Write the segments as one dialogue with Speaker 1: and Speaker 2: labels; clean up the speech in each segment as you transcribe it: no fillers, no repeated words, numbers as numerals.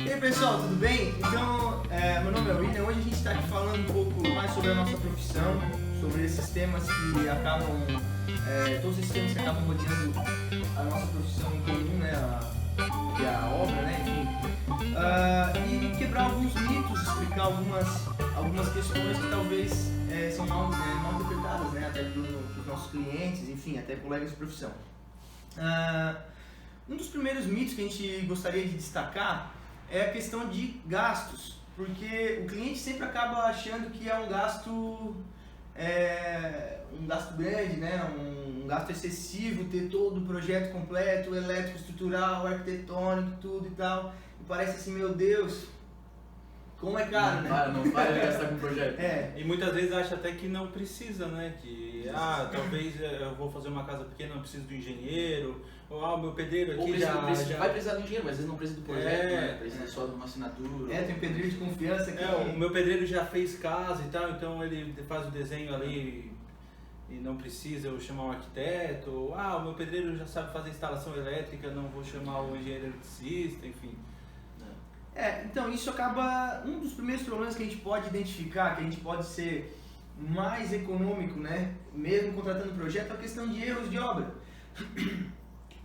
Speaker 1: E aí pessoal, tudo bem? Então, meu nome é William. Hoje a gente está aqui falando um pouco mais sobre a nossa profissão, sobre esses temas que acabam, todos esses temas que acabam rodeando a nossa profissão em comum, né? Que é a obra, né? Enfim. E quebrar alguns mitos, explicar algumas questões que talvez são mal interpretadas, né? Até para os nossos clientes, enfim, até colegas de profissão. Um dos primeiros mitos que a gente gostaria de destacar é a questão de gastos, porque o cliente sempre acaba achando que é um gasto grande, né? um gasto excessivo, ter todo o projeto completo, elétrico, estrutural, arquitetônico, tudo e tal. E parece assim, meu Deus, como é caro,
Speaker 2: Não para de gastar com projeto.
Speaker 3: E muitas vezes acha até que não precisa, né? Que, talvez eu vou fazer uma casa pequena, não preciso do engenheiro, ou o meu pedreiro aqui
Speaker 2: vai precisar do engenheiro, mas às vezes não precisa do projeto, né? Precisa só de uma assinatura.
Speaker 1: Tem um pedreiro de confiança que...
Speaker 3: o meu pedreiro já fez casa e tal, então ele faz o desenho ali e não precisa eu chamar um arquiteto, ou o meu pedreiro já sabe fazer instalação elétrica, não vou chamar o engenheiro eletricista, enfim.
Speaker 1: Então isso acaba, um dos primeiros problemas que a gente pode identificar, que a gente pode ser mais econômico, né, mesmo contratando um projeto, é a questão de erros de obra.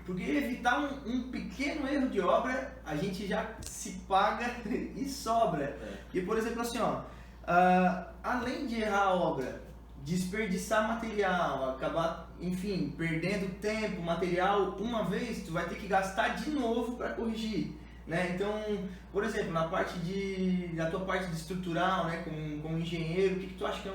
Speaker 1: Porque evitar um pequeno erro de obra, a gente já se paga e sobra. Porque, por exemplo, assim, além de errar a obra, desperdiçar material, acabar, enfim, perdendo tempo, material, uma vez, tu vai ter que gastar de novo para corrigir. Né? Então, por exemplo, na tua parte de estrutural, né, como engenheiro, o que tu acha que é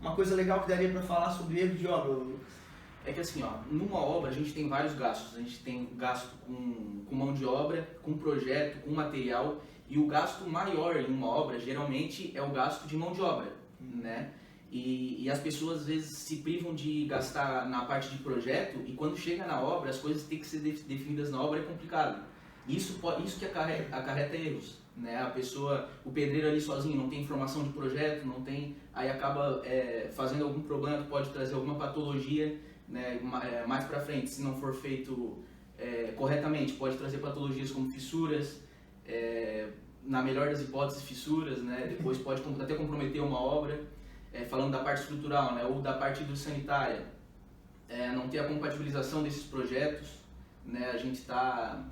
Speaker 1: uma coisa legal que daria para falar sobre erro de obra, Lucas?
Speaker 2: É que assim, numa obra a gente tem vários gastos. A gente tem gasto com mão de obra, com projeto, com material, e o gasto maior em uma obra geralmente é o gasto de mão de obra, né? E as pessoas às vezes se privam de gastar na parte de projeto, e quando chega na obra as coisas têm que ser definidas na obra, é complicado. Isso que acarreta erros, né? O pedreiro ali sozinho não tem informação de projeto, não tem, aí acaba fazendo algum problema que pode trazer alguma patologia, né? Mais para frente, se não for feito corretamente, pode trazer patologias como fissuras, na melhor das hipóteses fissuras, né? Depois pode até comprometer uma obra, falando da parte estrutural, né? Ou da parte hidrossanitária, não ter a compatibilização desses projetos, né? A gente está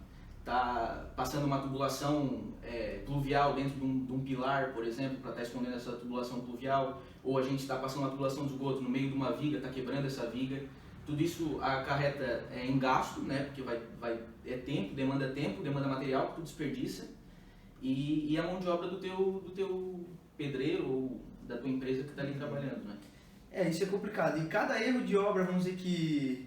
Speaker 2: passando uma tubulação pluvial dentro de um pilar, por exemplo, para estar escondendo essa tubulação pluvial, ou a gente está passando uma tubulação de esgoto no meio de uma viga, está quebrando essa viga. Tudo isso acarreta em gasto, né? Porque demanda material que tu desperdiça, e a mão de obra do teu pedreiro ou da tua empresa que está ali trabalhando, né?
Speaker 1: Isso é complicado. E cada erro de obra, vamos dizer que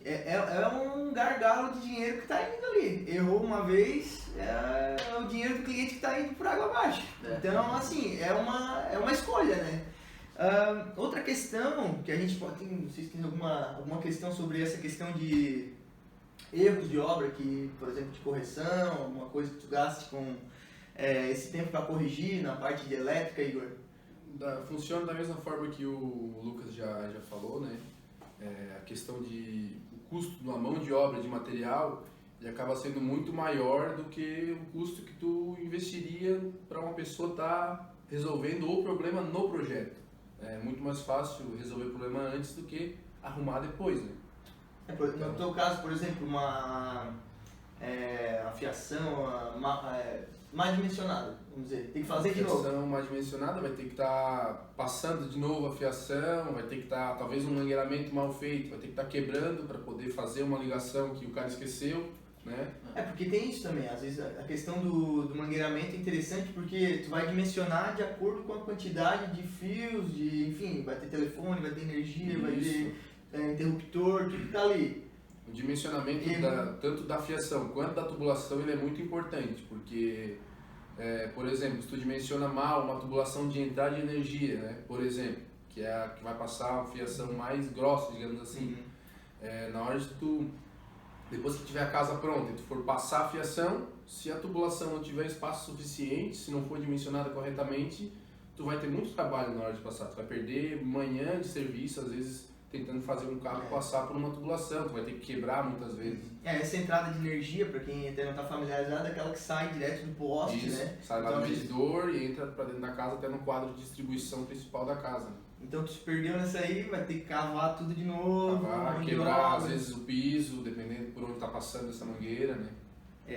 Speaker 1: é um gargalo de dinheiro que está indo ali. Errou uma vez, é o dinheiro do cliente que está indo por água abaixo. Então, assim, é uma escolha, né? Outra questão que a gente pode... Vocês têm alguma questão sobre essa questão de erros de obra, que, por exemplo, de correção, alguma coisa que tu gaste com esse tempo para corrigir na parte de elétrica, Igor?
Speaker 4: Funciona da mesma forma que o Lucas já falou, né? A questão de o custo de uma mão de obra, de material, ele acaba sendo muito maior do que o custo que tu investiria para uma pessoa estar resolvendo o problema no projeto. É muito mais fácil resolver o problema antes do que arrumar depois, né?
Speaker 1: No teu caso, por exemplo, uma fiação mais dimensionada, vamos dizer, tem que fazer de novo.
Speaker 4: Fiação mais dimensionada, vai ter que estar passando de novo a fiação, vai ter que estar, talvez um mangueiramento mal feito, vai ter que estar quebrando para poder fazer uma ligação que o cara esqueceu, né?
Speaker 1: Porque tem isso também, às vezes a questão do mangueiramento é interessante porque tu vai dimensionar de acordo com a quantidade de fios, enfim, vai ter telefone, vai ter energia,
Speaker 4: Isso.
Speaker 1: Vai ter interruptor, tudo que tá ali.
Speaker 4: O dimensionamento tanto da fiação quanto da tubulação ele é muito importante, porque, por exemplo, se tu dimensiona mal uma tubulação de entrada de energia, né, por exemplo, que é a que vai passar a fiação mais grossa, digamos assim, na hora de depois que tiver a casa pronta e tu for passar a fiação, se a tubulação não tiver espaço suficiente, se não for dimensionada corretamente, tu vai ter muito trabalho na hora de passar, tu vai perder manhã de serviço, às vezes tentando fazer um carro passar por uma tubulação, tu vai ter que quebrar muitas vezes.
Speaker 1: Essa entrada de energia, para quem até não está familiarizado, é aquela que sai direto do poste,
Speaker 4: Isso,
Speaker 1: né?
Speaker 4: sai lá
Speaker 1: Então,
Speaker 4: do medidor e entra para dentro da casa até no quadro de distribuição principal da casa.
Speaker 1: Então tu se perdeu nessa aí, vai ter que cavar tudo de novo.
Speaker 4: Cavar, quebrar às vezes o piso, dependendo por onde está passando essa mangueira, né?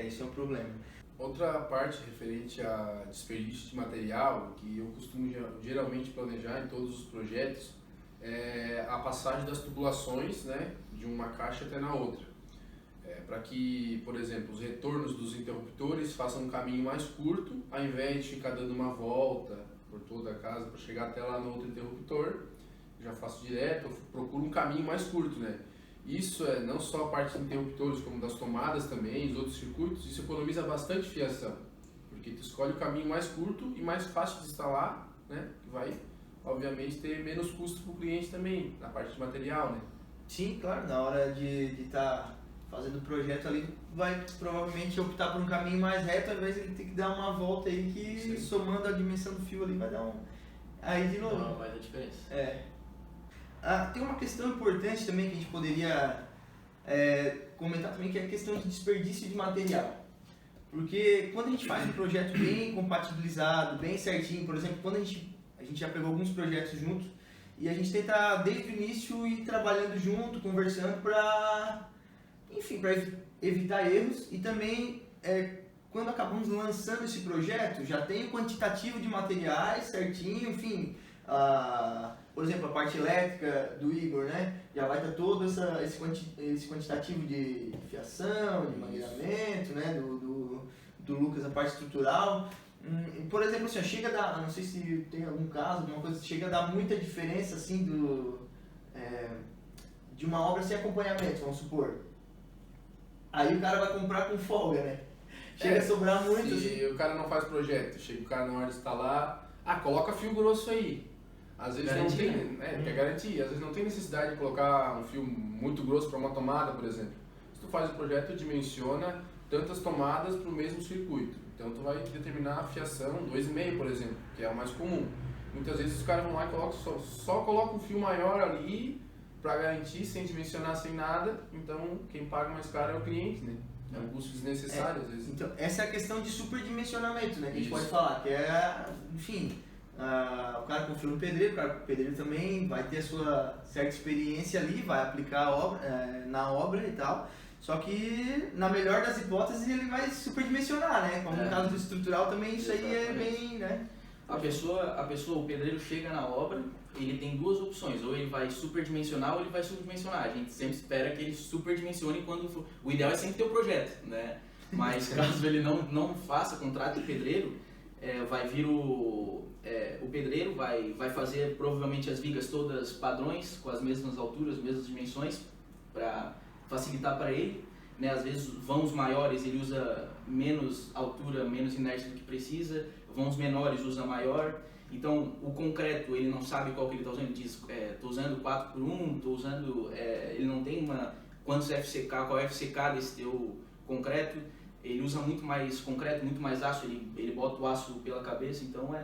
Speaker 1: Isso é um problema.
Speaker 4: Outra parte referente a desperdício de material, que eu costumo geralmente planejar em todos os projetos, é a passagem das tubulações, né, de uma caixa até na outra. Para que, por exemplo, os retornos dos interruptores façam um caminho mais curto, ao invés de ficar dando uma volta por toda a casa para chegar até lá no outro interruptor, eu já faço direto, eu procuro um caminho mais curto, né? Isso é não só a parte de interruptores, como das tomadas também, os outros circuitos, isso economiza bastante fiação, porque tu escolhe o caminho mais curto e mais fácil de instalar, né? Que vai, obviamente, ter menos custo para o cliente também, na parte de material, né?
Speaker 1: Sim, claro, na hora de estar fazendo o projeto ali, vai provavelmente optar por um caminho mais reto, ao invés de ele ter que dar uma volta aí que,
Speaker 4: Sim,
Speaker 1: somando a dimensão do fio ali, vai dar um... Aí de novo.
Speaker 2: Não, vai dar diferença.
Speaker 1: Tem uma questão importante também que a gente poderia comentar também, que é a questão de desperdício de material. Porque quando a gente faz um projeto bem compatibilizado, bem certinho, por exemplo, quando a gente já pegou alguns projetos juntos, e a gente tenta desde o início ir trabalhando junto, conversando para evitar erros, e também quando acabamos lançando esse projeto, já tem o quantitativo de materiais certinho, enfim, por exemplo, a parte elétrica do Igor, né? Já vai estar todo esse quantitativo de fiação, de mangueiramento, né? Do Lucas, a parte estrutural. Por exemplo, assim, chega a dar, não sei se tem algum caso, alguma coisa, chega a dar muita diferença assim de uma obra sem acompanhamento, vamos supor. Aí o cara vai comprar com folga, né? Chega a sobrar muito.
Speaker 4: Se
Speaker 1: assim.
Speaker 4: o cara não faz projeto, chega o cara na hora de instalar, coloca fio grosso aí. Às vezes
Speaker 2: Garantia.
Speaker 4: não tem, quer garantir, às vezes não tem necessidade de colocar um fio muito grosso para uma tomada, por exemplo. Se tu faz o projeto, tu dimensiona tantas tomadas para o mesmo circuito. Então tu vai determinar a fiação 2,5, por exemplo, que é o mais comum. Muitas vezes os caras vão lá e colocam só colocam um fio maior ali para garantir, sem dimensionar, sem nada. Então quem paga mais caro é o cliente, né? É um custo desnecessário às vezes.
Speaker 1: Então, essa é a questão de superdimensionamento, né? Que a gente
Speaker 4: Isso.
Speaker 1: pode falar, que é, enfim, o cara confia no pedreiro, o pedreiro também vai ter a sua certa experiência ali, vai aplicar a obra, na obra e tal. Só que, na melhor das hipóteses, ele vai superdimensionar, né? Como no caso do estrutural também, isso aí é bem, né?
Speaker 2: A pessoa, o pedreiro chega na obra, ele tem duas opções, ou ele vai superdimensionar ou ele vai subdimensionar. A gente sempre espera que ele superdimensione quando for. O ideal é sempre ter o projeto, né? Mas caso ele não faça contrato de pedreiro, vai vir o pedreiro vai fazer provavelmente as vigas todas padrões, com as mesmas alturas, as mesmas dimensões, para facilitar para ele, né? Às vezes vãos maiores ele usa menos altura, menos inércia do que precisa, vãos menores usa maior. Então o concreto ele não sabe qual que ele está usando, ele diz estou usando 4x1, estou usando, ele não tem quantos FCK, qual é o FCK desse teu concreto, ele usa muito mais concreto, muito mais aço, ele bota o aço pela cabeça, então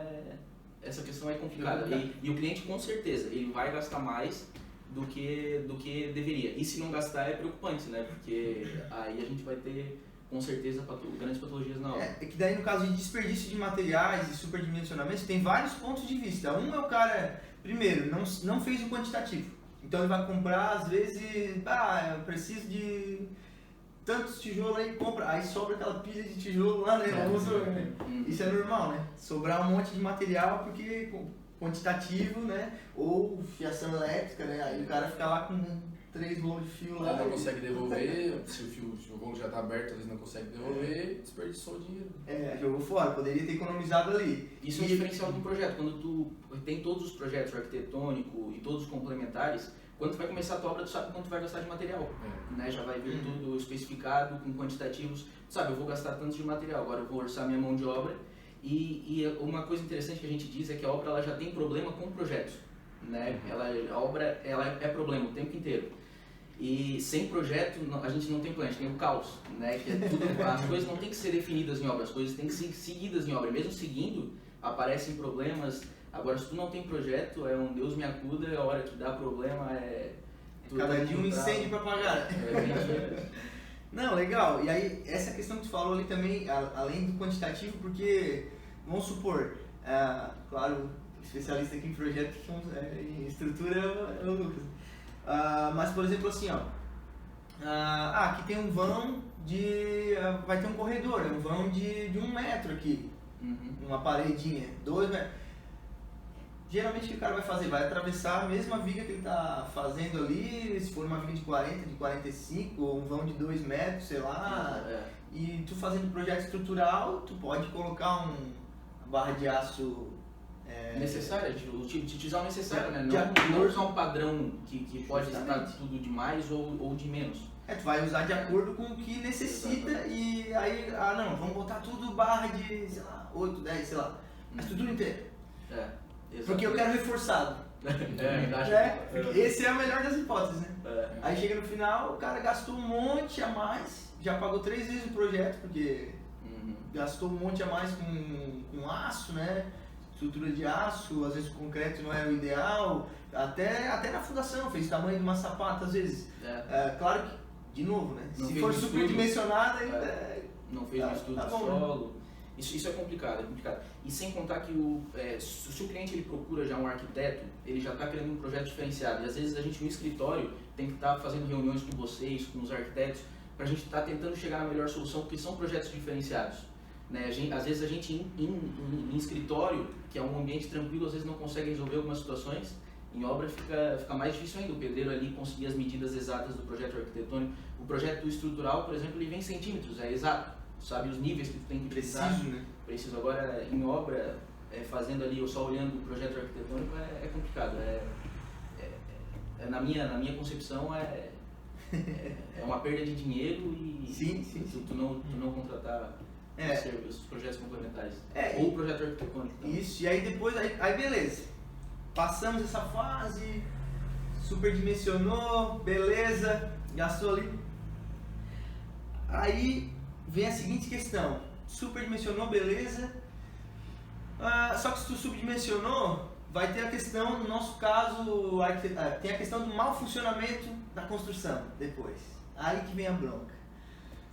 Speaker 2: essa questão é complicada. E o cliente com certeza ele vai gastar mais do que deveria. E se não gastar é preocupante, né? Porque aí a gente vai ter com certeza grandes patologias na obra.
Speaker 1: É que daí no caso de desperdício de materiais e superdimensionamento tem vários pontos de vista. Um é o cara, primeiro, não fez o quantitativo. Então ele vai comprar, às vezes, eu preciso de tantos tijolos aí, compra, aí sobra aquela pilha de tijolo lá, né? Isso é normal, né? Sobrar um monte de material porque quantitativo, né? Ou fiação elétrica, né? Aí o cara fica lá com 3 rolos de fio lá.
Speaker 4: Não consegue devolver, se o rolo já está aberto, às vezes não consegue devolver, desperdiçou o dinheiro.
Speaker 1: Jogou fora, poderia ter economizado ali.
Speaker 2: Isso é um diferencial de um projeto. Quando tu tem todos os projetos arquitetônico e todos os complementares, quando tu vai começar a tua obra, tu sabe quanto tu vai gastar de material. Né? Já vai vir tudo especificado, com quantitativos. Tu sabe, eu vou gastar tanto de material, agora eu vou orçar minha mão de obra. E uma coisa interessante que a gente diz é que a obra ela já tem problema com o projeto. Né? A obra ela é problema o tempo inteiro. E sem projeto a gente não tem plano, a gente tem o caos. Né? Que as coisas não têm que ser definidas em obra, as coisas têm que ser seguidas em obra. Mesmo seguindo, aparecem problemas. Agora, se tu não tem projeto, é um Deus me acuda, a hora que dá problema é
Speaker 1: Cada dia um incêndio para apagar. Não, legal. E aí, essa questão que tu falou ali também, além do quantitativo, porque, vamos supor, claro, especialista aqui em projeto, em estrutura é o Lucas. Mas, por exemplo, assim, ó, aqui tem um vão vai ter um corredor, é um vão de 1 metro aqui, uma paredinha, 2 metros. Geralmente o que o cara vai fazer? Vai atravessar a mesma viga que ele está fazendo ali, se for uma viga de 40, de 45, ou um vão de 2 metros, sei lá. E tu fazendo projeto estrutural, tu pode colocar uma barra de aço...
Speaker 2: necessária, utilizar o necessário, né?
Speaker 1: De
Speaker 2: Não usar um padrão que pode estar tudo de mais ou de menos.
Speaker 1: Tu vai usar de acordo com o que necessita. E aí, não, vamos botar tudo barra de, sei lá, 8, 10, sei lá, a estrutura inteira. Porque eu quero reforçado. Esse é a melhor das hipóteses, né? Aí chega no final, o cara gastou um monte a mais, já pagou 3 vezes o projeto, porque gastou um monte a mais com aço, né? Estrutura de aço, às vezes o concreto não era o ideal, até na fundação, fez o tamanho de uma sapata às vezes. Claro que, de novo, né?
Speaker 2: Não
Speaker 1: Se for superdimensionada, ainda...
Speaker 2: Não fez um estudo de solo. Né? Isso é complicado, E sem contar que se o cliente ele procura já um arquiteto, ele já está criando um projeto diferenciado. E às vezes a gente no escritório tem que estar fazendo reuniões com vocês, com os arquitetos, para a gente estar tentando chegar na melhor solução, porque são projetos diferenciados. Né? Às vezes a gente em escritório, que é um ambiente tranquilo, às vezes não consegue resolver algumas situações. Em obra fica mais difícil ainda, o pedreiro ali conseguir as medidas exatas do projeto arquitetônico. O projeto estrutural, por exemplo, ele vem em centímetros, é exato. Sabe os níveis que tu tem que utilizar.
Speaker 1: Preciso, né?
Speaker 2: Preciso. Agora, em obra, fazendo ali, ou só olhando o projeto arquitetônico, é complicado. Na minha concepção, é uma perda de dinheiro e
Speaker 1: sim.
Speaker 2: Tu não contratar os projetos complementares. Ou o projeto arquitetônico. Também.
Speaker 1: Isso, e aí depois, aí beleza. Passamos essa fase, superdimensionou, beleza, gastou ali. Aí vem a seguinte questão, superdimensionou, beleza, só que se tu subdimensionou, vai ter a questão, no nosso caso, tem a questão do mau funcionamento da construção depois, aí que vem a bronca.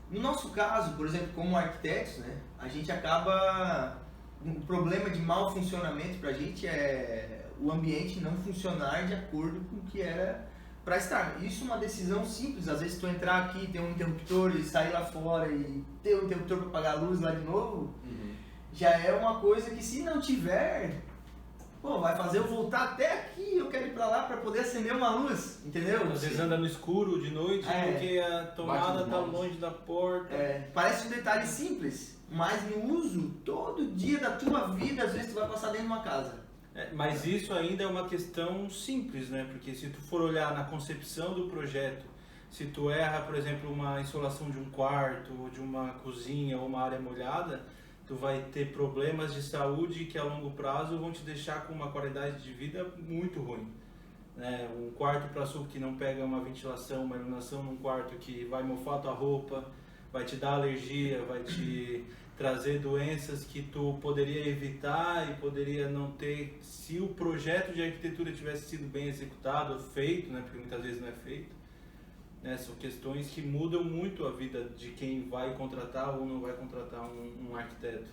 Speaker 1: No nosso caso, por exemplo, como arquitetos, né, a gente acaba, um problema de mau funcionamento pra gente é o ambiente não funcionar de acordo com o que era para estar. Isso é uma decisão simples, às vezes tu entrar aqui, ter um interruptor e sair lá fora e ter um interruptor para apagar a luz lá de novo, já é uma coisa que se não tiver, vai fazer eu voltar até aqui, eu quero ir para lá para poder acender uma luz, entendeu?
Speaker 3: Às vezes anda no escuro de noite porque a tomada está longe da porta.
Speaker 1: Parece um detalhe simples, mas no uso todo dia da tua vida, às vezes tu vai passar dentro de uma casa.
Speaker 3: Mas isso ainda é uma questão simples, né? Porque se tu for olhar na concepção do projeto, se tu erra, por exemplo, uma insolação de um quarto, ou de uma cozinha ou uma área molhada, tu vai ter problemas de saúde que a longo prazo vão te deixar com uma qualidade de vida muito ruim. Né? Um quarto para sul que não pega uma ventilação, uma iluminação num quarto que vai mofar tua roupa, vai te dar alergia, vai te trazer doenças que tu poderia evitar e poderia não ter se o projeto de arquitetura tivesse sido bem executado, feito, né? Porque muitas vezes não é feito. Né? São questões que mudam muito a vida de quem vai contratar ou não vai contratar um arquiteto.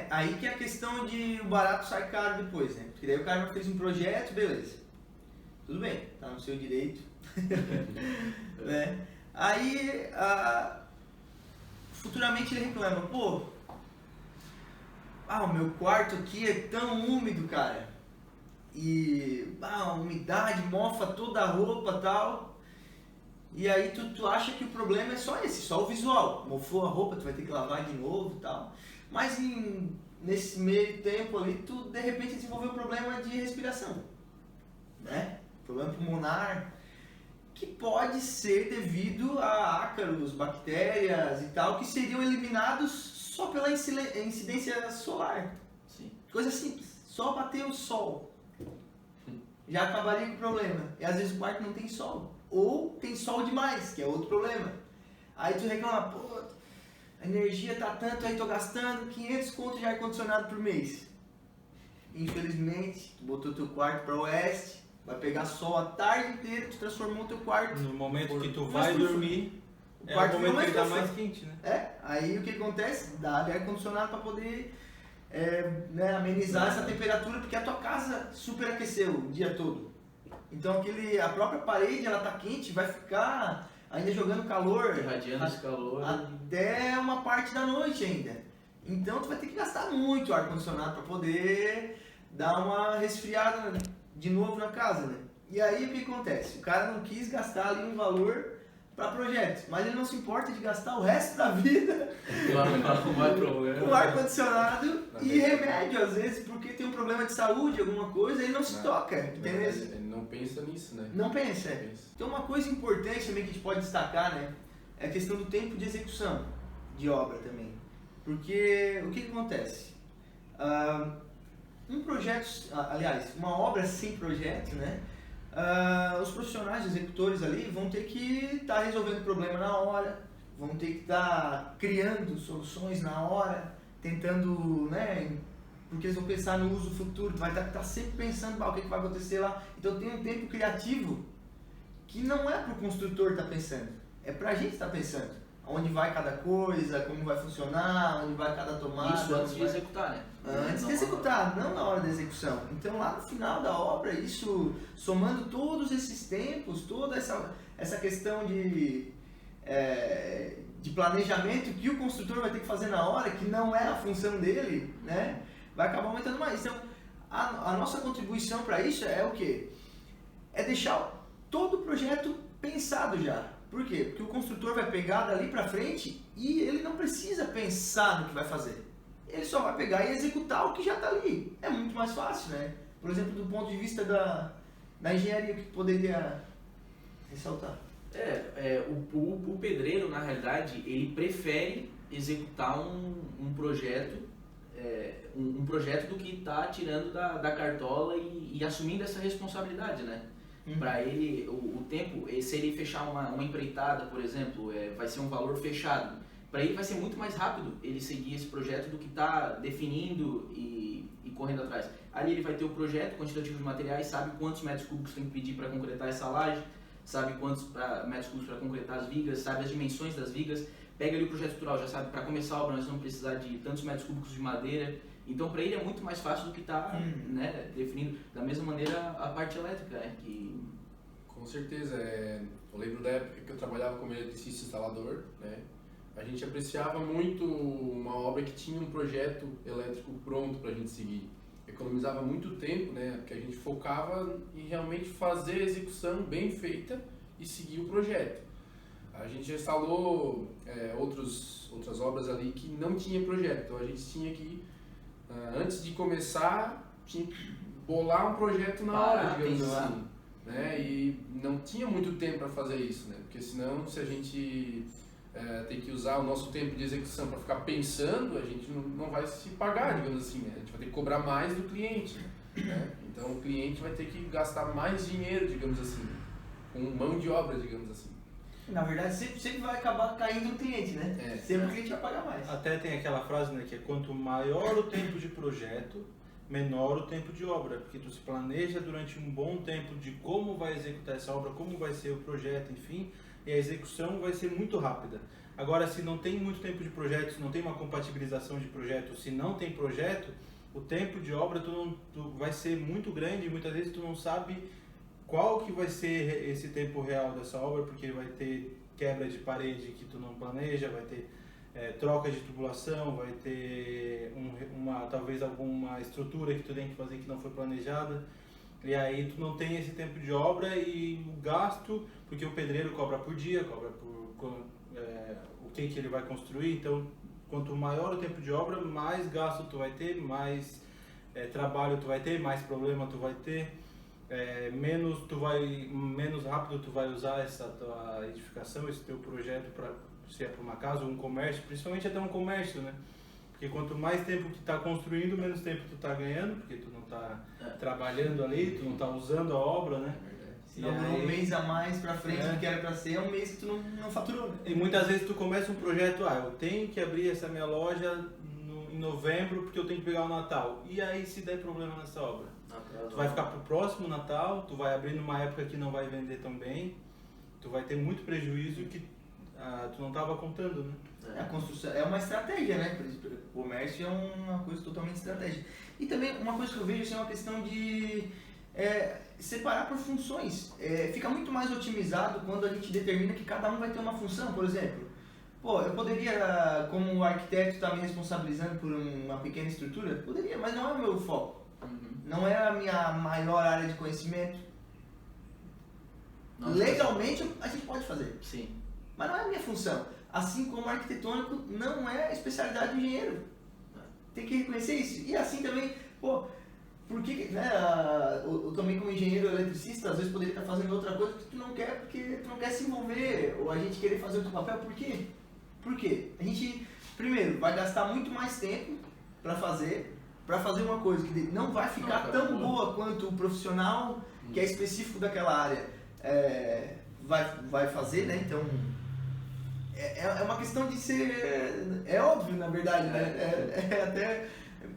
Speaker 1: Aí que é a questão de o barato sai caro depois, né? Porque daí o cara fez um projeto, beleza. Tudo bem, tá no seu direito. Né? Aí, futuramente ele reclama, o meu quarto aqui é tão úmido, cara, e a umidade mofa toda a roupa e tal, e aí tu acha que o problema é só esse, só o visual, mofou a roupa, tu vai ter que lavar de novo e tal, mas nesse meio tempo ali, tu de repente desenvolveu um problema de respiração, né, problema pulmonar, que pode ser devido a ácaros, bactérias e tal, que seriam eliminados só pela incidência solar.
Speaker 2: Sim.
Speaker 1: Coisa simples, só bater o sol. Já acabaria com o problema. E às vezes o quarto não tem sol. Ou tem sol demais, que é outro problema. Aí tu reclama, a energia tá tanto, aí tô gastando 500 conto de ar-condicionado por mês. Infelizmente, tu botou teu quarto para oeste, Vai pegar sol a tarde inteira, te transformou o teu quarto.
Speaker 3: No momento que tu
Speaker 1: Mas
Speaker 3: vai
Speaker 1: tu-
Speaker 3: dormir,
Speaker 1: O
Speaker 3: é o
Speaker 1: quarto
Speaker 3: momento que
Speaker 1: fica
Speaker 3: ele tá
Speaker 1: mais
Speaker 3: mais quente, né?
Speaker 1: aí o que acontece? Dá ar-condicionado para poder né, amenizar essa temperatura, porque a tua casa superaqueceu o dia todo. Então a própria parede ela tá quente, vai ficar ainda jogando calor
Speaker 2: Irradiando esse calor.
Speaker 1: até uma parte da noite ainda. Então tu vai ter que gastar muito ar-condicionado para poder dar uma resfriada de novo na casa, né? E aí o que acontece? O cara não quis gastar ali um valor para projetos, mas ele não se importa de gastar o resto da vida com ar-condicionado e remédio, às vezes, porque tem um problema de saúde, alguma coisa, ele não se toca, entendeu?
Speaker 4: Ele não pensa nisso, né?
Speaker 1: Não pensa. Então uma coisa importante também que a gente pode destacar, né, é a questão do tempo de execução de obra também. Porque o que acontece? Um projeto, aliás, uma obra sem projeto, né? Os profissionais, executores ali vão ter que estar resolvendo problema na hora, vão ter que estar criando soluções na hora, tentando, né? Porque eles vão pensar no uso futuro, vai estar sempre pensando o que vai acontecer lá. Então tem um tempo criativo que não é para o construtor estar pensando, é para a gente estar pensando. Onde vai cada coisa, como vai funcionar, onde vai cada tomada.
Speaker 2: Isso antes de executar, né?
Speaker 1: Antes de executar, não na hora da execução. Então lá no final da obra, isso somando todos esses tempos, toda essa questão de planejamento que o construtor vai ter que fazer na hora, que não é a função dele, né? Vai acabar aumentando mais. Então a nossa contribuição para isso é o quê? É deixar todo o projeto pensado já. Por quê? Porque o construtor vai pegar dali para frente e ele não precisa pensar no que vai fazer. Ele só vai pegar e executar o que já está ali. É muito mais fácil, né? Por exemplo, do ponto de vista da engenharia, o que poderia ressaltar?
Speaker 2: O pedreiro, na realidade, ele prefere executar um projeto, um projeto do que está tirando da cartola e assumindo essa responsabilidade, né? Para ele, o tempo, se ele fechar uma empreitada, por exemplo, vai ser um valor fechado. Para ele vai ser muito mais rápido ele seguir esse projeto do que estar definindo e correndo atrás. Ali ele vai ter o projeto quantitativo de materiais, sabe quantos metros cúbicos tem que pedir para concretar essa laje, sabe quantos metros cúbicos para concretar as vigas, sabe as dimensões das vigas, pega ali o projeto estrutural, já sabe, para começar a obra nós vamos precisar de tantos metros cúbicos de madeira. Então para ele é muito mais fácil do que estar né, definindo. Da mesma maneira a parte elétrica, que...
Speaker 4: Com certeza. Eu lembro da época que eu trabalhava como eletricista instalador, né? A gente apreciava muito uma obra que tinha um projeto elétrico pronto para a gente seguir. Economizava muito tempo, né? Porque a gente focava em realmente fazer a execução bem feita e seguir o projeto. A gente já instalou outras obras ali que não tinha projeto, então a gente tinha que, antes de começar, tinha que bolar um projeto na hora, digamos assim. Né? E não tinha muito tempo para fazer isso, né? Porque senão, se a gente tem que usar o nosso tempo de execução para ficar pensando, a gente não vai se pagar, digamos assim, né? A gente vai ter que cobrar mais do cliente, né? Então o cliente vai ter que gastar mais dinheiro, digamos assim, com mão de obra, digamos assim.
Speaker 1: Na verdade, sempre vai acabar caindo no cliente, né? Sempre o cliente vai pagar mais.
Speaker 3: Até tem aquela frase, né, que é quanto maior o tempo de projeto, menor o tempo de obra, porque tu se planeja durante um bom tempo de como vai executar essa obra, como vai ser o projeto, enfim, e a execução vai ser muito rápida. Agora, se não tem muito tempo de projeto, se não tem uma compatibilização de projeto, se não tem projeto, o tempo de obra tu vai ser muito grande e muitas vezes tu não sabe qual que vai ser esse tempo real dessa obra, porque vai ter quebra de parede que tu não planeja, vai ter troca de tubulação, vai ter talvez alguma estrutura que tu tem que fazer que não foi planejada, e aí tu não tem esse tempo de obra e o gasto, porque o pedreiro cobra por dia, cobra por o que ele vai construir, então quanto maior o tempo de obra, mais gasto tu vai ter, mais trabalho tu vai ter, mais problema tu vai ter, menos rápido tu vai usar essa tua edificação, esse teu projeto se é para uma casa ou um comércio, principalmente até um comércio, né? Porque quanto mais tempo que está construindo, menos tempo tu está ganhando, porque tu não está trabalhando ali, tu não está usando a obra, né?
Speaker 1: Se um mês a mais para frente do que era para ser, é um mês que tu não faturou. Né?
Speaker 3: E muitas vezes tu começa um projeto, eu tenho que abrir essa minha loja em novembro porque eu tenho que pegar o Natal. E aí se der problema nessa obra? Tu vai ficar pro próximo Natal, tu vai abrir numa época que não vai vender tão bem, tu vai ter muito prejuízo que tu não estava contando, né?
Speaker 1: A construção é uma estratégia, né? O comércio é uma coisa totalmente estratégica. E também uma coisa que eu vejo assim, é uma questão de separar por funções. Fica muito mais otimizado quando a gente determina que cada um vai ter uma função, por exemplo. Pô, eu poderia, como arquiteto, estar me responsabilizando por uma pequena estrutura? Poderia, mas não é o meu foco. Não é a minha maior área de conhecimento.
Speaker 2: Não,
Speaker 1: Legalmente a gente pode fazer,
Speaker 2: Sim.
Speaker 1: mas não é a minha função. Assim como arquitetônico não é a especialidade do engenheiro. Tem que reconhecer isso. E assim também, pô, por que, né, eu também como engenheiro eletricista, às vezes poderia estar fazendo outra coisa que tu não quer, porque tu não quer se envolver, ou a gente querer fazer outro papel, por quê? Por quê? A gente, primeiro, vai gastar muito mais tempo para fazer uma coisa que não vai ficar tão boa quanto o profissional que é específico daquela área vai fazer, né? Então, é uma questão de ser... É óbvio, na verdade, né? Até...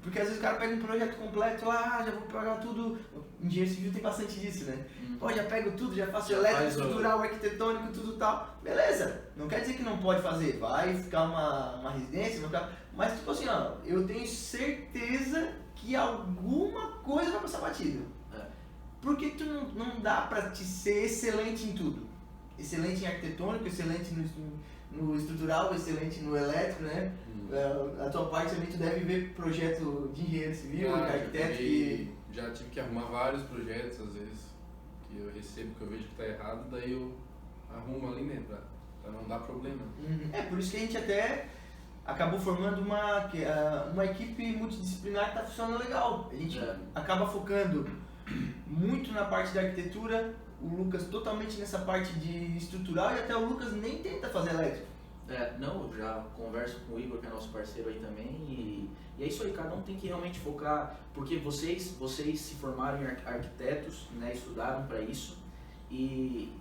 Speaker 1: Porque às vezes o cara pega um projeto completo lá, já vou pegar tudo... Engenheiro civil tem bastante disso, né? Pô, já pego tudo, já faço elétrico, estrutural, arquitetônico, tudo tal. Beleza, não quer dizer que não pode fazer. Vai ficar uma residência, vai ficar... Mas tipo assim, ó, eu tenho certeza que alguma coisa vai passar batido. Por que tu não dá pra te ser excelente em tudo? Excelente em arquitetônico, excelente no estrutural, excelente no elétrico, né? A tua parte também tu deve ver projeto de engenheiro civil, de arquiteto
Speaker 4: Já tive que arrumar vários projetos, às vezes, que eu recebo, que eu vejo que tá errado, daí eu arrumo ali, né, pra não dar problema.
Speaker 1: Por isso que a gente até acabou formando uma equipe multidisciplinar que tá funcionando legal. A gente acaba focando muito na parte da arquitetura, o Lucas totalmente nessa parte de estrutural e até o Lucas nem tenta fazer elétrico.
Speaker 2: Não, eu já converso com o Igor, que é nosso parceiro aí também, e é isso aí, cada um tem que realmente focar, porque vocês se formaram em arquitetos, né, estudaram para isso, e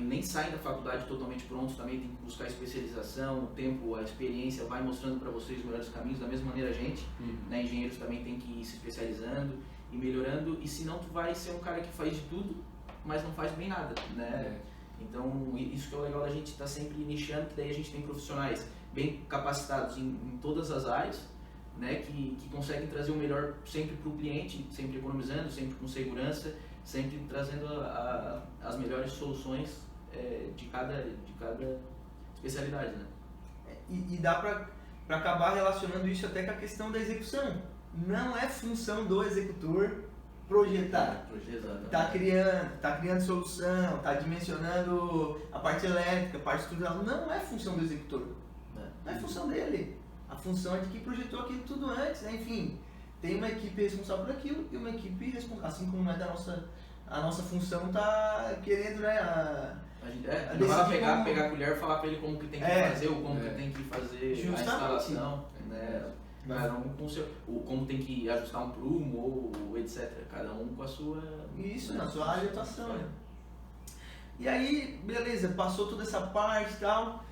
Speaker 2: nem saem da faculdade totalmente prontos, também tem que buscar especialização, o tempo, a experiência vai mostrando para vocês os melhores caminhos, da mesma maneira a gente, né, engenheiros também tem que ir se especializando e melhorando, e senão tu vai ser um cara que faz de tudo, mas não faz bem nada, né? Então, isso que é o legal da gente estar sempre nichando, que daí a gente tem profissionais bem capacitados em todas as áreas, né, que conseguem trazer o melhor sempre para o cliente, sempre economizando, sempre com segurança, sempre trazendo as melhores soluções de cada especialidade, né?
Speaker 1: E dá para acabar relacionando isso até com a questão da execução. Não é função do executor projetar. Tá criando solução, tá dimensionando a parte elétrica, a parte estrutural. Não é função do executor. Não é função dele. A função é de quem projetou aquilo tudo antes, né? Enfim, tem uma equipe responsável por aquilo e uma equipe responsável, assim como não é a nossa função tá querendo, né?
Speaker 2: A gente não vai pegar a colher e falar para ele como que tem que fazer ou como que tem que fazer
Speaker 1: justamente
Speaker 2: a instalação, né? Cada um com o seu, como tem que ajustar um prumo ou etc. Cada um com a sua...
Speaker 1: Isso, na sua área de atuação, né? E aí, beleza, passou toda essa parte e tal.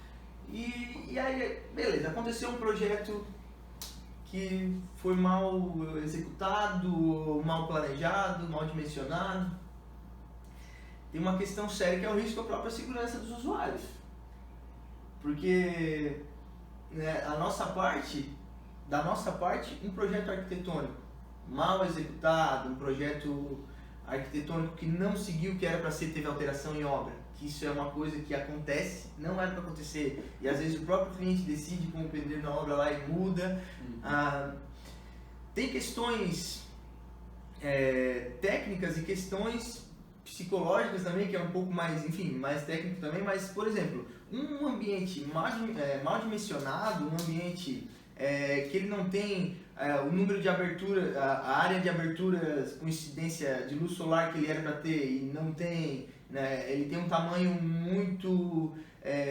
Speaker 1: E aí, beleza, aconteceu um projeto que foi mal executado, mal planejado, mal dimensionado. Tem uma questão séria que é o risco à própria segurança dos usuários. Porque, né, da nossa parte, um projeto arquitetônico mal executado, um projeto arquitetônico que não seguiu o que era para ser, teve alteração em obra, que isso é uma coisa que acontece, não era para acontecer, e às vezes o próprio cliente decide como pedreiro na obra lá e muda. Tem questões técnicas e questões psicológicas também, que é um pouco mais, enfim, mais técnico também, mas, por exemplo, um ambiente mal dimensionado, um ambiente que ele não tem o número de abertura, a área de aberturas com incidência de luz solar que ele era para ter e não tem, né, ele tem um tamanho muito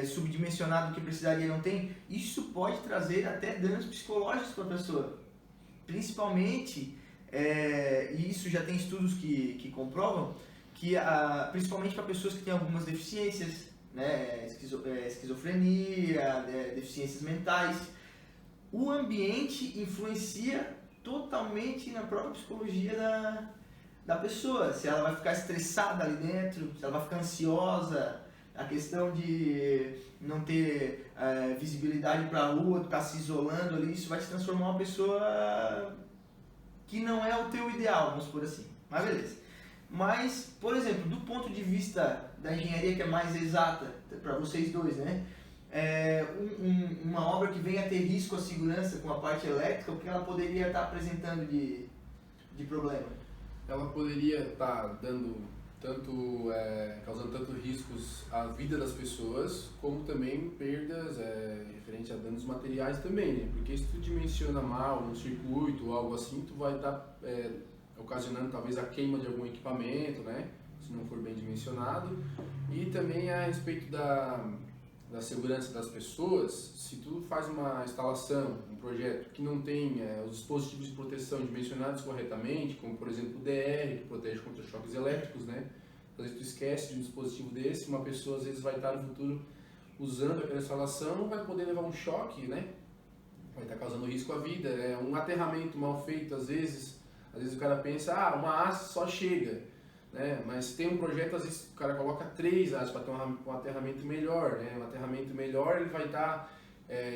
Speaker 1: subdimensionado que precisaria e não tem, isso pode trazer até danos psicológicos para a pessoa, principalmente, e isso já tem estudos que comprovam, que principalmente para pessoas que têm algumas deficiências, né, esquizofrenia, deficiências mentais. o ambiente influencia totalmente na própria psicologia da pessoa. Se ela vai ficar estressada ali dentro, se ela vai ficar ansiosa, a questão de não ter visibilidade para a rua, ficar se isolando ali, isso vai te transformar uma pessoa que não é o teu ideal, vamos por assim. Mas beleza. Mas, por exemplo, do ponto de vista da engenharia que é mais exata, para vocês dois, né? Uma obra que venha a ter risco à segurança com a parte elétrica, o que ela poderia estar apresentando de problema?
Speaker 4: Ela poderia estar causando tanto riscos à vida das pessoas, como também perdas referente a danos materiais também, né? Porque se tu dimensiona mal um circuito ou algo assim, tu vai estar ocasionando talvez a queima de algum equipamento, né? Se não for bem dimensionado. E também a respeito da segurança das pessoas, se tu faz uma instalação, um projeto que não tem os dispositivos de proteção dimensionados corretamente, como por exemplo o DR, que protege contra choques elétricos, né? Às vezes tu esquece de um dispositivo desse, uma pessoa às vezes vai estar no futuro usando aquela instalação, vai poder levar um choque, né? Vai estar causando risco à vida. Um aterramento mal feito, às vezes o cara pensa, uma haste só chega, né? Mas se tem um projeto, às vezes o cara coloca 3 hastes para ter um aterramento melhor, né? Um aterramento melhor, ele vai estar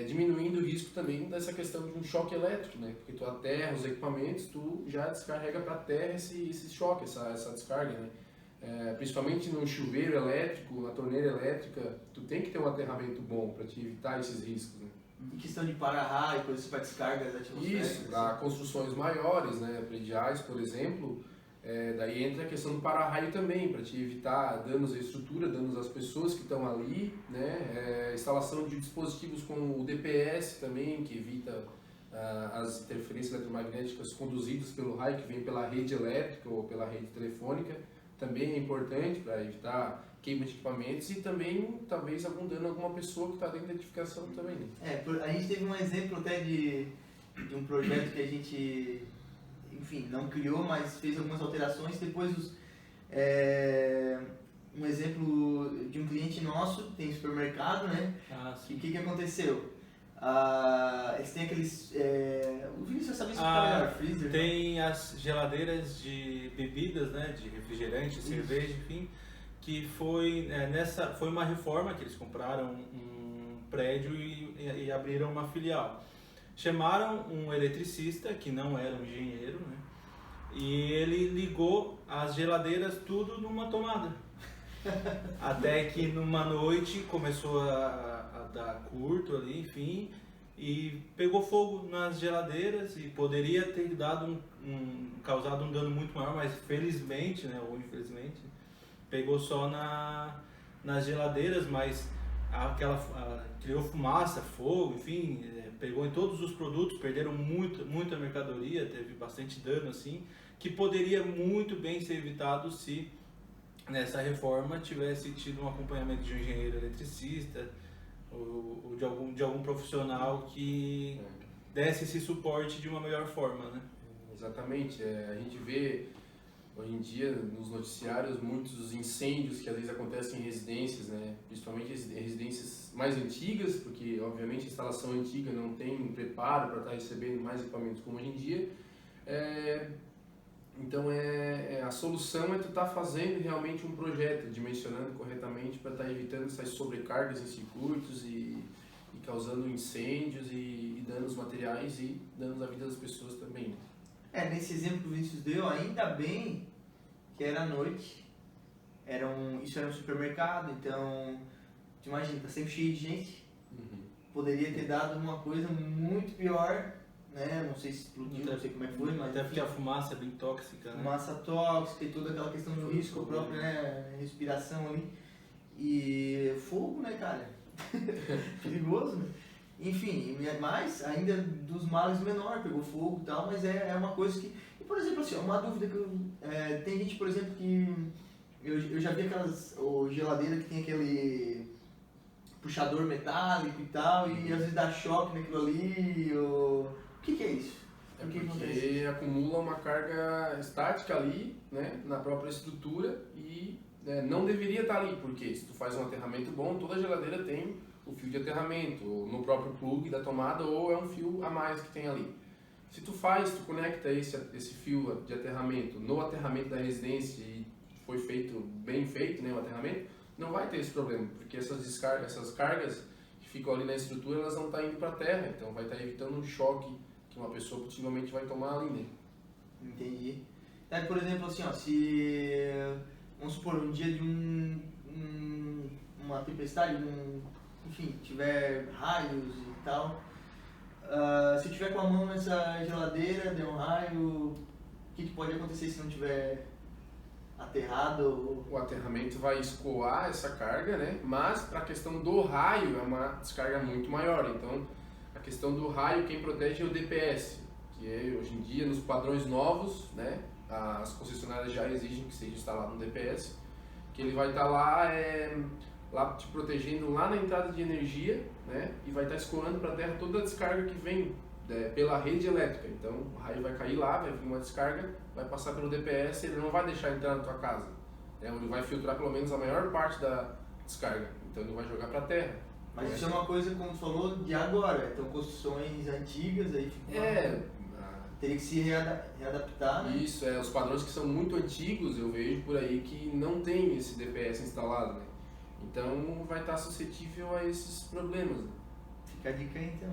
Speaker 4: diminuindo o risco também dessa questão de um choque elétrico, né? Porque tu aterra os equipamentos, tu já descarrega para a terra esse choque, essa descarga, né? Principalmente no chuveiro elétrico, na torneira elétrica, tu tem que ter um aterramento bom para te evitar esses riscos, né?
Speaker 1: Em questão de para-raio, coisas para descargas atmosféricas.
Speaker 4: Isso, para construções maiores, né, prediais, por exemplo, daí entra a questão do para-raio também, para te evitar danos à estrutura, danos às pessoas que estão ali, né, instalação de dispositivos como o DPS também, que evita as interferências eletromagnéticas conduzidas pelo raio que vem pela rede elétrica ou pela rede telefônica, também é importante para evitar queima de equipamentos e também talvez algum dano a alguma pessoa que está dentro da edificação também.
Speaker 1: A gente teve um exemplo até de um projeto que a gente, enfim, não criou, mas fez algumas alterações. Depois, um exemplo de um cliente nosso, tem supermercado, né? E o que aconteceu? Eles têm aqueles... o Vinícius sabe isso melhor, freezer.
Speaker 3: Tem as geladeiras de bebidas, né? De refrigerante, cerveja, enfim. Que foi uma reforma que eles compraram um prédio e abriram uma filial. Chamaram um eletricista, que não era um engenheiro, né? E ele ligou as geladeiras tudo numa tomada. Até que numa noite começou a dar curto ali, enfim, e pegou fogo nas geladeiras e poderia ter causado um dano muito maior, mas felizmente, né, ou infelizmente, pegou só nas geladeiras, mas criou fumaça, fogo, enfim, pegou em todos os produtos, perderam muita mercadoria, teve bastante dano assim, que poderia muito bem ser evitado se nessa reforma tivesse tido um acompanhamento de um engenheiro eletricista ou de algum profissional que desse esse suporte de uma melhor forma, né?
Speaker 4: Exatamente, a gente vê hoje em dia nos noticiários muitos incêndios que às vezes acontecem em residências, né? Principalmente em residências mais antigas, porque obviamente a instalação antiga não tem preparo para estar recebendo mais equipamentos como hoje em dia. Então a solução é tu estar fazendo realmente um projeto, dimensionando corretamente para estar evitando essas sobrecargas em circuitos e causando incêndios e danos materiais e danos à vida das pessoas também.
Speaker 1: Nesse exemplo que o Vinícius deu, ainda bem que era à noite, isso era um supermercado, então, tu imagina, tá sempre cheio de gente, poderia ter dado uma coisa muito pior, né? Não sei se explodiu, não sei como é que foi, mas...
Speaker 3: Até porque a fumaça é bem tóxica, né?
Speaker 1: Fumaça tóxica e toda aquela questão do risco próprio, né? Respiração ali. E fogo, né, cara? Perigoso, né? Enfim, mas ainda dos males menor, pegou fogo e tal, mas é uma coisa que... E, por exemplo, assim, uma dúvida que tem gente, por exemplo, que... Eu já vi aquelas geladeiras que tem aquele puxador metálico e tal, e às vezes dá choque naquilo ali, O que é isso?
Speaker 4: Porque acumula uma carga estática ali, né, na própria estrutura e não deveria estar ali, porque se tu faz um aterramento bom, toda geladeira tem o fio de aterramento, ou no próprio plug da tomada, ou é um fio a mais que tem ali. Se tu conecta esse fio de aterramento no aterramento da residência e foi bem feito, né, o aterramento, não vai ter esse problema, porque essas cargas que ficam ali na estrutura, elas não estão indo para a terra, então vai estar evitando um choque que uma pessoa possivelmente vai tomar ali, né?
Speaker 1: Entendi. Aí, por exemplo, assim, ó, se, vamos supor, um dia de uma tempestade, enfim, tiver raios e tal, se eu tiver com a mão nessa geladeira, der um raio, o que pode acontecer se não tiver aterrado?
Speaker 4: O aterramento vai escoar essa carga, né? Mas para a questão do raio é uma descarga muito maior. Então, a questão do raio, quem protege é o DPS, que hoje em dia, nos padrões novos, né? As concessionárias já exigem que seja instalado um DPS, que ele vai estar lá te protegendo lá na entrada de energia, né? E vai estar escoando para a terra toda a descarga que vem pela rede elétrica. Então o raio vai cair lá, vai vir uma descarga, vai passar pelo DPS, ele não vai deixar entrar na tua casa, né? Ele vai filtrar pelo menos a maior parte da descarga, então ele vai jogar para a terra.
Speaker 1: Mas isso é uma coisa, como tu falou, de agora. Então construções antigas aí teria que se readaptar, né?
Speaker 4: Isso, os padrões que são muito antigos, eu vejo por aí que não tem esse DPS instalado, né? Então vai estar suscetível a esses problemas.
Speaker 1: Fica a dica aí, então.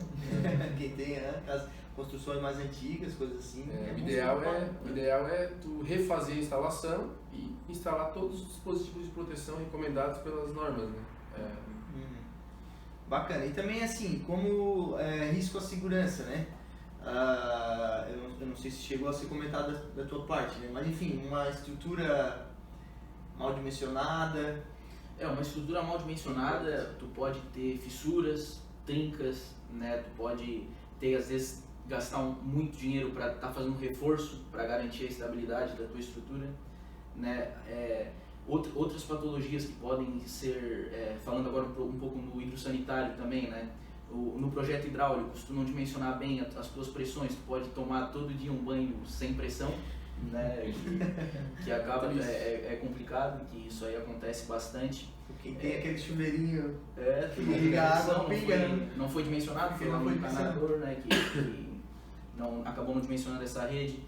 Speaker 1: Quem tem as construções mais antigas, coisas assim.
Speaker 4: O ideal é tu refazer a instalação e instalar todos os dispositivos de proteção recomendados pelas normas, né?
Speaker 1: Bacana. E também, assim, como risco à segurança, né? Eu não sei se chegou a ser comentado da tua parte, né? Mas enfim, uma estrutura mal dimensionada.
Speaker 2: Uma estrutura mal dimensionada, tu pode ter fissuras, trincas, né? Tu pode ter, às vezes, gastar muito dinheiro para estar fazendo um reforço para garantir a estabilidade da tua estrutura, né? Outras patologias que podem ser, falando agora um pouco no hidrossanitário também, né? No projeto hidráulico, se tu não dimensionar bem as tuas pressões, tu pode tomar todo dia um banho sem pressão, né? Que acaba, é complicado, que isso aí acontece bastante.
Speaker 1: Quem tem aquele chuveirinho
Speaker 2: que
Speaker 1: liga a água,
Speaker 2: não foi dimensionado, foi lá no encanador, né? Que não, acabou não dimensionando essa rede.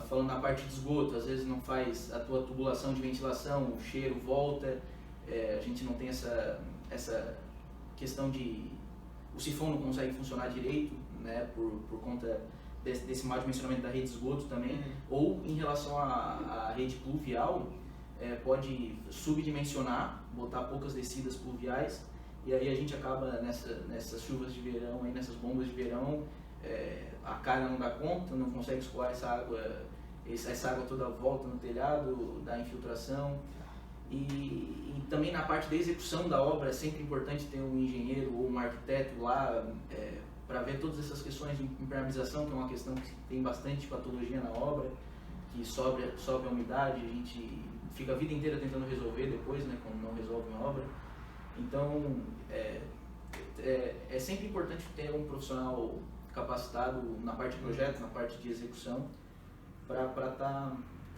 Speaker 2: Falando na parte de esgoto, às vezes não faz a tua tubulação de ventilação, o cheiro volta, a gente não tem essa questão de o sifão não consegue funcionar direito, né, por conta desse mau dimensionamento da rede de esgoto também, ou em relação à rede pluvial, pode subdimensionar, botar poucas descidas pluviais, e aí a gente acaba nessas chuvas de verão, aí, nessas bombas de verão, a carga não dá conta, não consegue escoar essa água toda volta no telhado, dá infiltração. E também na parte da execução da obra é sempre importante ter um engenheiro ou um arquiteto lá para ver todas essas questões de impermeabilização, que é uma questão que tem bastante patologia na obra, que sobe a umidade, a gente fica a vida inteira tentando resolver depois, né, quando não resolve uma obra. Então é sempre importante ter um profissional capacitado na parte de projeto, na parte de execução, para estar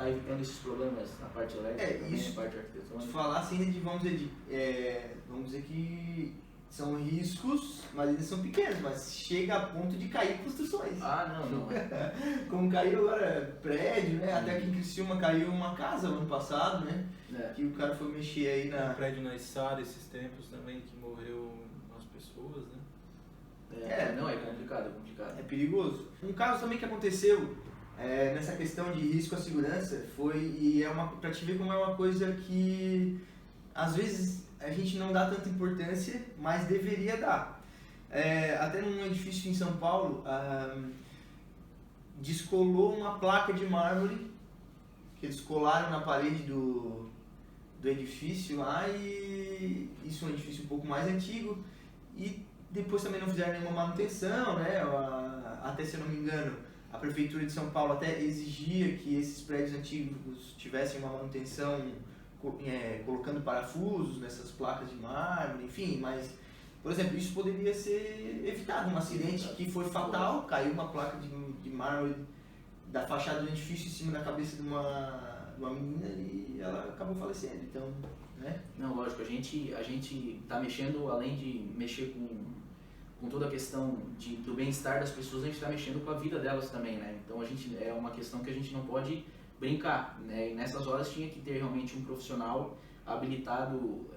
Speaker 2: evitando esses problemas na parte elétrica, também, na parte arquitetônica.
Speaker 1: Se falar assim, vamos dizer que são riscos, mas eles são pequenos, mas chega a ponto de cair construções.
Speaker 2: Não.
Speaker 1: Como caiu agora prédio, né? Até aqui em Criciúma caiu uma casa no ano passado, né? Que o cara foi mexer aí
Speaker 3: um prédio na Içara esses tempos também, que morreu umas pessoas, né?
Speaker 2: É complicado.
Speaker 1: É perigoso. Um caso também que aconteceu nessa questão de risco à segurança pra te ver como é uma coisa que às vezes a gente não dá tanta importância, mas deveria dar. Até num edifício em São Paulo, descolou uma placa de mármore que eles colaram na parede do edifício lá, e isso é um edifício um pouco mais antigo, e depois também não fizeram nenhuma manutenção, né? Até, se eu não me engano, a Prefeitura de São Paulo até exigia que esses prédios antigos tivessem uma manutenção, colocando parafusos nessas placas de mármore, enfim, mas, por exemplo, isso poderia ser evitado. Um acidente que foi fatal, caiu uma placa de mármore da fachada do edifício em cima da cabeça de uma menina e ela acabou falecendo. Então, né?
Speaker 2: Não, lógico, a gente tá mexendo, além de mexer com toda a questão do bem-estar das pessoas, a gente está mexendo com a vida delas também, né? Então é uma questão que a gente não pode brincar, né? E nessas horas tinha que ter realmente um profissional habilitado,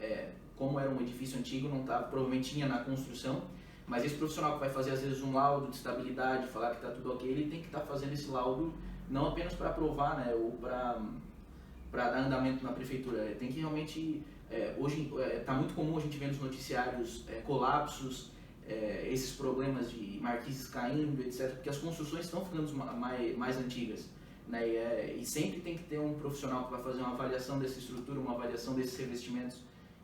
Speaker 2: como era um edifício antigo, não tá, provavelmente tinha na construção, mas esse profissional que vai fazer às vezes um laudo de estabilidade, falar que está tudo ok, ele tem que estar fazendo esse laudo não apenas para aprovar, né? Ou para dar andamento na prefeitura, tem que realmente, hoje está muito comum a gente ver nos noticiários colapsos, esses problemas de marquises caindo, etc., porque as construções estão ficando mais antigas, né? E sempre tem que ter um profissional que vai fazer uma avaliação dessa estrutura, uma avaliação desses revestimentos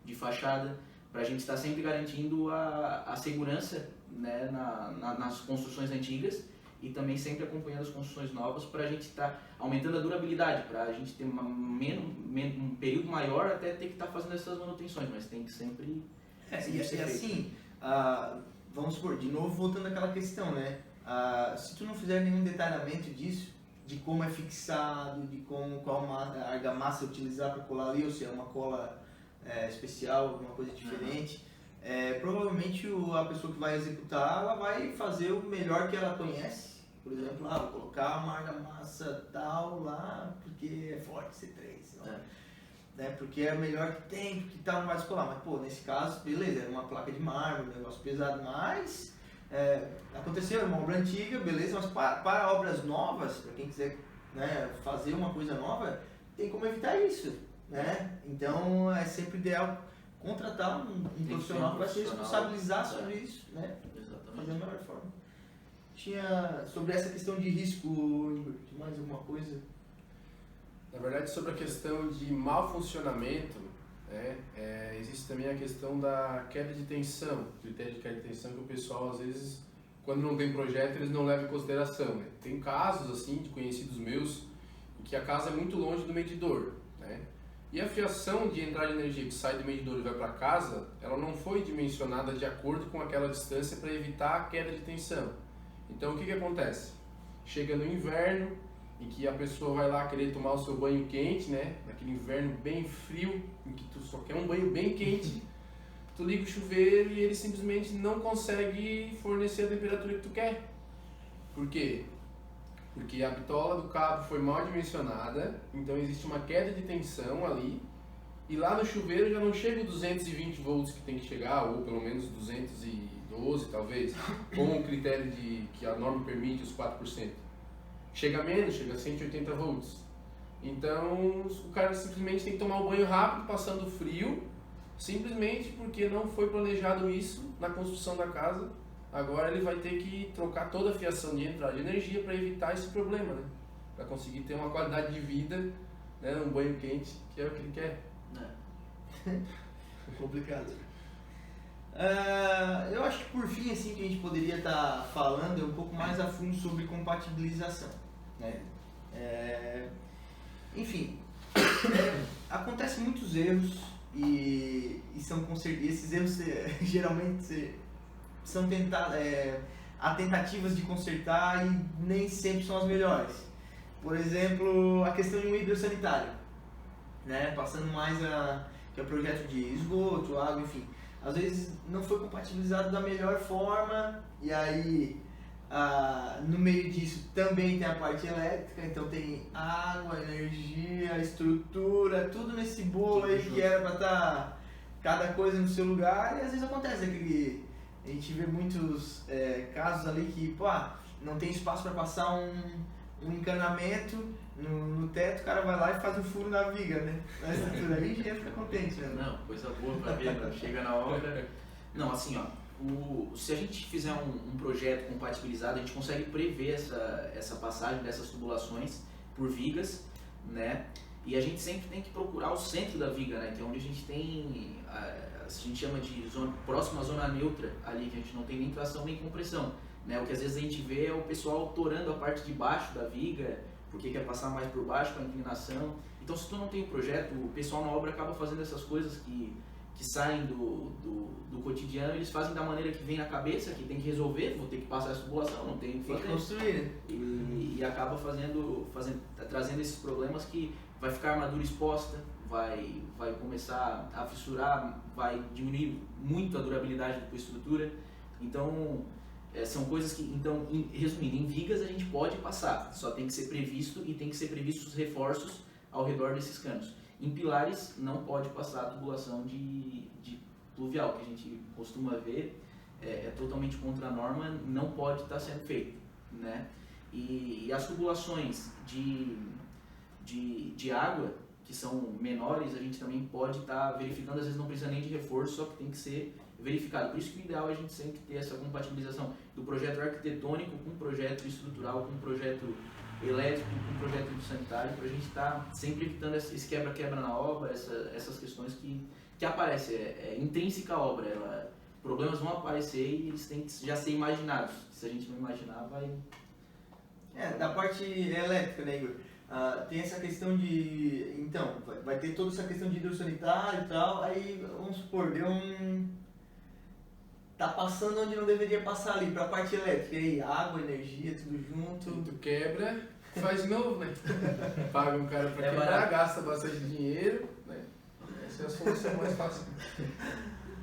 Speaker 2: de fachada, para a gente estar sempre garantindo a segurança, né, nas construções antigas e também sempre acompanhando as construções novas para a gente estar aumentando a durabilidade, para a gente ter um período maior até ter que estar fazendo essas manutenções, mas tem que sempre...
Speaker 1: E assim, vamos supor, de novo voltando àquela questão, né? Se tu não fizer nenhum detalhamento disso, de como é fixado, de qual argamassa utilizar para colar ali, ou se é uma cola especial, alguma coisa diferente, provavelmente a pessoa que vai executar, ela vai fazer o melhor que ela conhece. Por exemplo, vou colocar uma argamassa tal lá, porque é forte C3, né? Porque é o melhor que tem, porque tal, não vai descolar. Mas, pô, nesse caso, beleza, era uma placa de mármore, um negócio pesado, mas aconteceu, era uma obra antiga, beleza, mas para obras novas, para quem quiser, né, fazer uma coisa nova, tem como evitar isso, né? Então, é sempre ideal contratar um profissional que vai se responsabilizar sobre isso, né?
Speaker 2: Exatamente.
Speaker 1: Fazer da melhor forma. Tinha sobre essa questão de risco, mais alguma coisa?
Speaker 4: Na verdade, sobre a questão de mau funcionamento, existe também a questão da queda de tensão, critério de queda de tensão que o pessoal, às vezes, quando não tem projeto, eles não levam em consideração, né? Tem casos, assim, de conhecidos meus, em que a casa é muito longe do medidor, né? E a fiação de entrada de energia que sai do medidor e vai para casa, ela não foi dimensionada de acordo com aquela distância para evitar a queda de tensão. Então, o que acontece? Chega no inverno, em que a pessoa vai lá querer tomar o seu banho quente, né? Naquele inverno bem frio, em que tu só quer um banho bem quente, tu liga o chuveiro e ele simplesmente não consegue fornecer a temperatura que tu quer. Por quê? Porque a bitola do cabo foi mal dimensionada, então existe uma queda de tensão ali, e lá no chuveiro já não chega os 220 volts que tem que chegar, ou pelo menos 212 talvez, com o critério que a norma permite, os 4%. Chega menos, chega a 180 volts. Então o cara simplesmente tem que tomar o banho rápido, passando frio, simplesmente porque não foi planejado isso na construção da casa. Agora ele vai ter que trocar toda a fiação de entrada de energia para evitar esse problema, né? Para conseguir ter uma qualidade de vida, né, num banho quente, que é o que ele quer.
Speaker 1: Complicado. Eu acho que por fim, assim, que a gente poderia estar falando um pouco mais a fundo sobre compatibilização, né? Enfim, acontecem muitos erros e esses erros geralmente são há tentativas de consertar e nem sempre são as melhores. Por exemplo, a questão de um hidrossanitário, né? Passando mais que é o projeto de esgoto, água, enfim. Às vezes não foi compatibilizado da melhor forma e aí no meio disso também tem a parte elétrica, então tem água, energia, estrutura, tudo nesse bolo aí que era para estar cada coisa no seu lugar e às vezes acontece a gente vê muitos casos ali que não tem espaço para passar um encanamento no teto, o cara vai lá e faz um furo na viga, né? Na estrutura aí, o engenheiro fica contente, né?
Speaker 2: Não, coisa boa pra ver, chega na obra. Não, assim, se a gente fizer um projeto compatibilizado, a gente consegue prever essa passagem dessas tubulações por vigas, né? E a gente sempre tem que procurar o centro da viga, né? Que é onde a gente tem, a gente chama de próxima zona neutra ali, que a gente não tem nem tração nem compressão, né? O que às vezes a gente vê é o pessoal torando a parte de baixo da viga, porque quer passar mais por baixo com a inclinação. Então, se tu não tem um projeto, o pessoal na obra acaba fazendo essas coisas que saem do cotidiano, eles fazem da maneira que vem na cabeça, que tem que resolver, vou ter que passar essa tubulação, não tem o que fazer.
Speaker 1: Tem que construir.
Speaker 2: E acaba trazendo esses problemas que vai ficar a armadura exposta, vai começar a fissurar, vai diminuir muito a durabilidade da tua estrutura. Então, são coisas que, então, resumindo, em vigas a gente pode passar, só tem que ser previsto e tem que ser previstos os reforços ao redor desses canos. Em pilares não pode passar a tubulação de pluvial, que a gente costuma ver, é totalmente contra a norma, não pode estar sendo feito, né? E as tubulações de água, que são menores, a gente também pode estar verificando, às vezes não precisa nem de reforço, só que tem que ser verificado. Por isso que o ideal é a gente sempre ter essa compatibilização do projeto arquitetônico com o projeto estrutural, com o projeto elétrico, com o projeto sanitário, para a gente estar sempre evitando esse quebra-quebra na obra, essas questões que aparecem. É intrínseca à obra, problemas vão aparecer e eles têm que já ser imaginados. Se a gente não imaginar, vai...
Speaker 1: Da parte elétrica, né, Igor? Tem essa questão de... Então, vai ter toda essa questão de hidrossanitário e tal, aí, vamos supor, tá passando onde não deveria passar ali, pra parte elétrica, aí água, energia, tudo junto.
Speaker 4: Tu quebra, faz de novo, né? Paga um cara pra quebrar,
Speaker 2: barato.
Speaker 4: gasta bastante dinheiro, né? Essa é a solução mais fácil.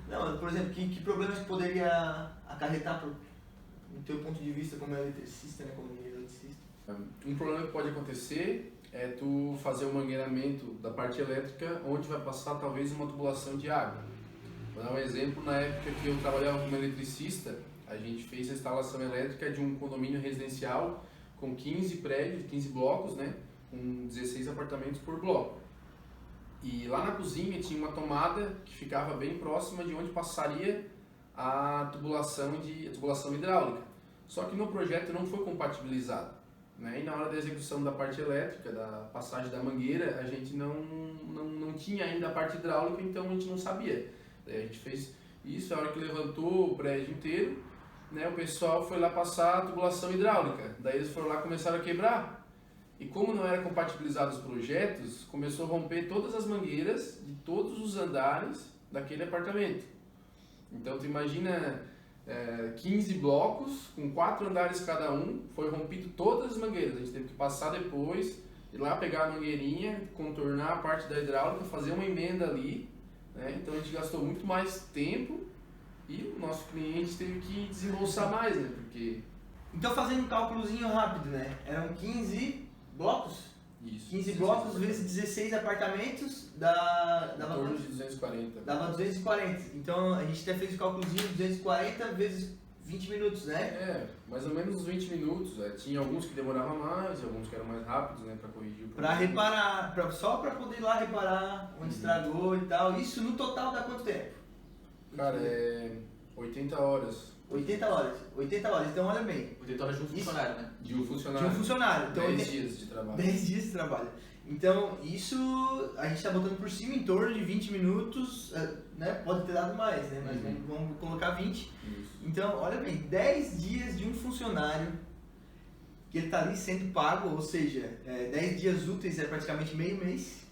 Speaker 1: Não, por exemplo, que problemas que poderia acarretar no teu ponto de vista como eletricista, né, como engenheiro eletricista?
Speaker 4: Um problema que pode acontecer é tu fazer o mangueiramento da parte elétrica onde vai passar talvez uma tubulação de água. Vou dar um exemplo, na época que eu trabalhava como eletricista, a gente fez a instalação elétrica de um condomínio residencial com 15 prédios, 15 blocos, né, com 16 apartamentos por bloco. E lá na cozinha tinha uma tomada que ficava bem próxima de onde passaria a tubulação hidráulica. Só que no projeto não foi compatibilizado, né? E na hora da execução da parte elétrica, da passagem da mangueira, a gente não tinha ainda a parte hidráulica, então a gente não sabia. Daí a gente fez isso, a hora que levantou o prédio inteiro, né, o pessoal foi lá passar a tubulação hidráulica. Daí eles foram lá e começaram a quebrar. E como não era compatibilizado os projetos, começou a romper todas as mangueiras de todos os andares daquele apartamento. Então tu imagina 15 blocos com 4 andares cada um, foi rompido todas as mangueiras. A gente teve que passar depois, ir lá pegar a mangueirinha, contornar a parte da hidráulica, fazer uma emenda ali, né? Então a gente gastou muito mais tempo e o nosso cliente teve que desembolsar mais, né? Porque...
Speaker 1: Então, fazendo um cálculozinho rápido, né? Eram 15 blocos?
Speaker 4: Isso.
Speaker 1: 15 blocos vezes 16 apartamentos dava
Speaker 4: em torno de 240.
Speaker 1: Dava 240. Então a gente até fez o cálculozinho, 240 vezes 20 minutos, né?
Speaker 4: Mais ou menos uns 20 minutos. Tinha alguns que demoravam mais, alguns que eram mais rápidos, né, para corrigir o problema.
Speaker 1: Pra reparar, só pra poder ir lá reparar onde estragou e tal. Isso no total dá quanto tempo?
Speaker 4: Cara, 80 horas.
Speaker 1: 80 horas. 80 horas, então olha bem.
Speaker 2: 80 horas de um funcionário, né?
Speaker 4: De um funcionário.
Speaker 1: De um funcionário. Então,
Speaker 4: 10 dias de trabalho.
Speaker 1: 10 dias de trabalho. Então, isso a gente está botando por cima em torno de 20 minutos, né? Pode ter dado mais, né? Mas vamos colocar 20.
Speaker 4: Isso.
Speaker 1: Então, olha bem, 10 dias de um funcionário que ele está ali sendo pago, ou seja, 10 dias úteis é praticamente meio mês.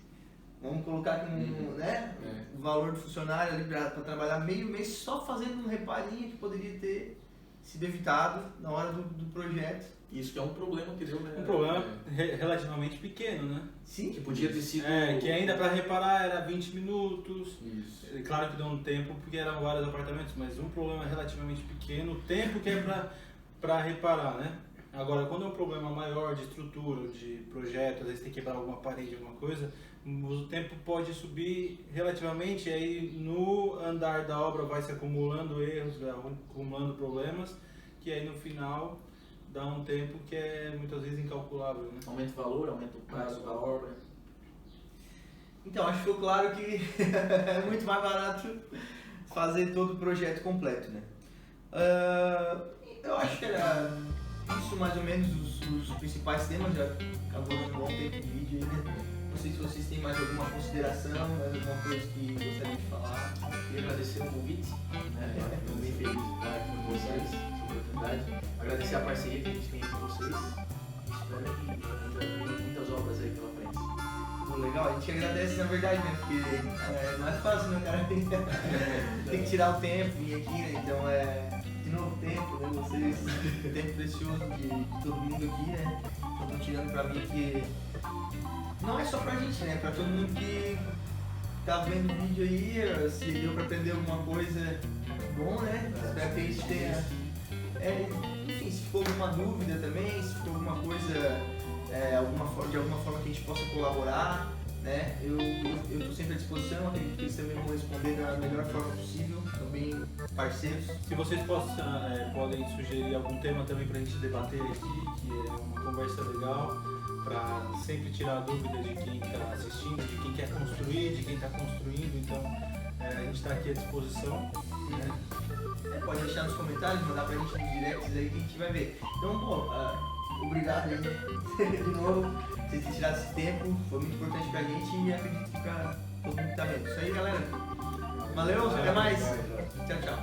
Speaker 1: Vamos colocar como né, o valor do funcionário ali para trabalhar meio mês só fazendo um reparinho que poderia ter sido evitado na hora do projeto.
Speaker 2: Isso que é um problema que deu, né?
Speaker 3: Um problema relativamente pequeno, né?
Speaker 1: Sim.
Speaker 2: Que podia ter sido...
Speaker 3: que ainda para reparar era 20 minutos.
Speaker 4: Isso.
Speaker 3: Claro que deu um tempo porque eram vários apartamentos, mas um problema relativamente pequeno, o tempo que é para reparar, né? Agora, quando é um problema maior de estrutura, de projeto, às vezes tem que quebrar alguma parede, alguma coisa, o tempo pode subir relativamente, e aí no andar da obra vai se acumulando erros, vai acumulando problemas, que aí no final dá um tempo que é muitas vezes incalculável, né?
Speaker 2: Aumenta o valor, aumenta o prazo da obra.
Speaker 1: Então, acho que ficou claro que é muito mais barato fazer todo o projeto completo, né? Eu acho que era isso mais ou menos os principais temas, já acabou dando um bom tempo de vídeo aí, né? Não sei se vocês têm mais alguma consideração, mais alguma coisa que gostariam de falar.
Speaker 2: Queria agradecer o convite, né? Estou bem feliz de estar aqui com vocês, essa oportunidade. Agradecer a parceria que a gente tem com vocês. Espero que ainda venham muitas obras aí pela frente.
Speaker 1: Legal, a gente agradece na verdade, né? Porque não é fácil, né, cara? Tem que tirar o tempo, vir aqui, né? Então novo tempo, né? Vocês, tempo precioso de todo mundo aqui, né? Estão tirando pra mim que não é só pra gente, né? Pra todo mundo que tá vendo o vídeo aí, se deu pra aprender alguma coisa, bom, né? Espero que a gente tenha. Enfim, se ficou alguma dúvida também, se ficou alguma coisa, de alguma forma que a gente possa colaborar, né? Eu estou sempre à disposição, acredito que eles também vão responder da melhor forma possível, também parceiros.
Speaker 3: Se vocês podem sugerir algum tema também pra gente debater aqui, que é uma conversa legal, para sempre tirar dúvidas de quem está assistindo, de quem quer construir, de quem está construindo, então a gente está aqui à disposição, né?
Speaker 1: Pode deixar nos comentários, mandar pra gente nos directs aí que a gente vai ver. Então, pô, obrigado aí de novo, vocês terem tirado esse tempo, foi muito importante pra gente e acredito que pra todo mundo que tá vendo. Isso aí, galera. Valeu, até mais. Tchau, tchau.